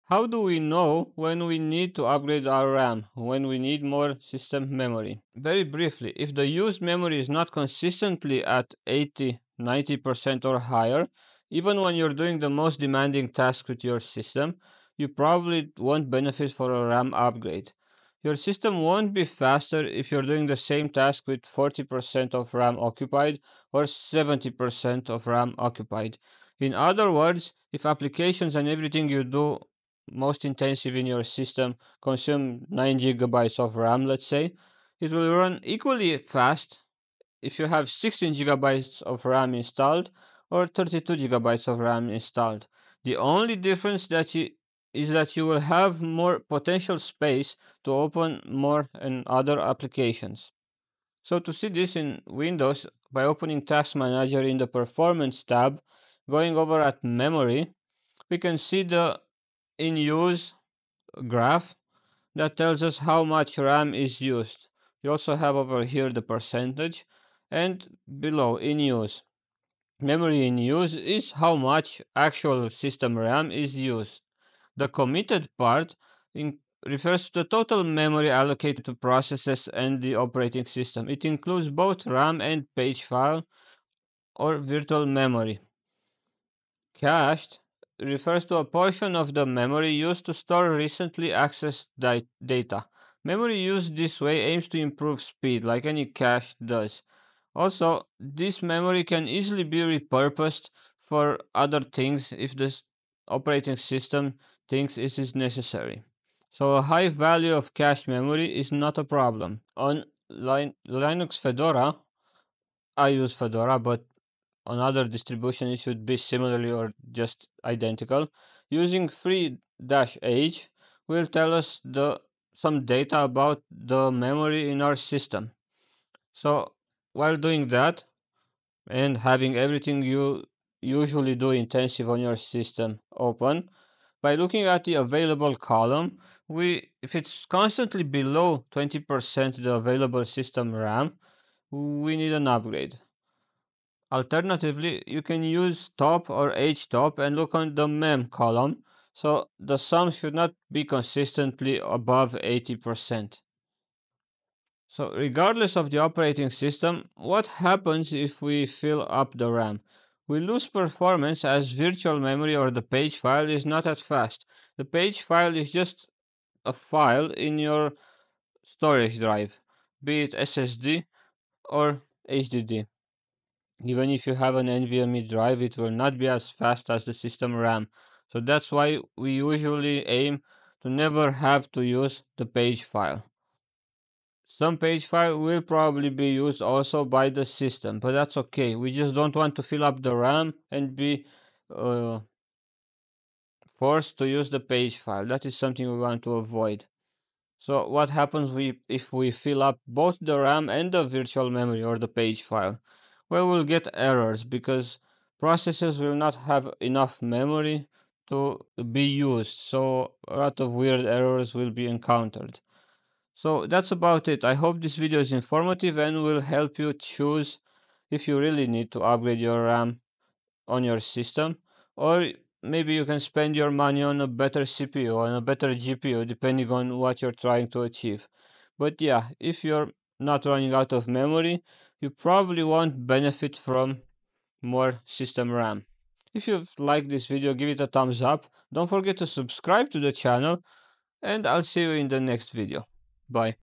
How do we know when we need to upgrade our RAM, when we need more system memory? Very briefly, if the used memory is not consistently at 80, 90% or higher, even when you're doing the most demanding task with your system, you probably won't benefit for a RAM upgrade. Your system won't be faster if you're doing the same task with 40% of RAM occupied or 70% of RAM occupied. In other words, if applications and everything you do most intensive in your system consume 9 gigabytes of RAM, let's say, it will run equally fast if you have 16 gigabytes of RAM installed or 32 gigabytes of RAM installed. The only difference is that you will have more potential space to open more and other applications. So to see this in Windows, by opening Task Manager in the Performance tab, going over at Memory, we can see the in use graph that tells us how much RAM is used. You also have over here the percentage and below in use. Memory in use is how much actual system RAM is used. The committed part refers to the total memory allocated to processes and the operating system. It includes both RAM and page file or virtual memory. Cached refers to a portion of the memory used to store recently accessed data. Memory used this way aims to improve speed, like any cache does. Also, this memory can easily be repurposed for other things if the operating system thinks it is necessary. So, a high value of cache memory is not a problem. On Linux Fedora, I use Fedora, but on other distributions it should be similarly or just identical. Using free-h will tell us some data about the memory in our system. So while doing that and having everything you usually do intensive on your system open, by looking at the available column, if it's constantly below 20% the available system RAM, we need an upgrade. Alternatively, you can use top or htop and look on the mem column, so the sum should not be consistently above 80%. So regardless of the operating system, what happens if we fill up the RAM? We lose performance as virtual memory or the page file is not as fast. The page file is just a file in your storage drive, be it SSD or HDD. Even if you have an NVMe drive, it will not be as fast as the system RAM. So that's why we usually aim to never have to use the page file. Some page file will probably be used also by the system, but that's okay. We just don't want to fill up the RAM and be uh, forced to use the page file. That is something we want to avoid. So what happens if we fill up both the RAM and the virtual memory or the page file? Well, we'll get errors because processes will not have enough memory to be used. So a lot of weird errors will be encountered. So that's about it. I hope this video is informative and will help you choose if you really need to upgrade your RAM on your system, or maybe you can spend your money on a better CPU, on a better GPU, depending on what you're trying to achieve. But yeah, if you're not running out of memory, you probably won't benefit from more system RAM. If you've liked this video, give it a thumbs up. Don't forget to subscribe to the channel, and I'll see you in the next video. Bye.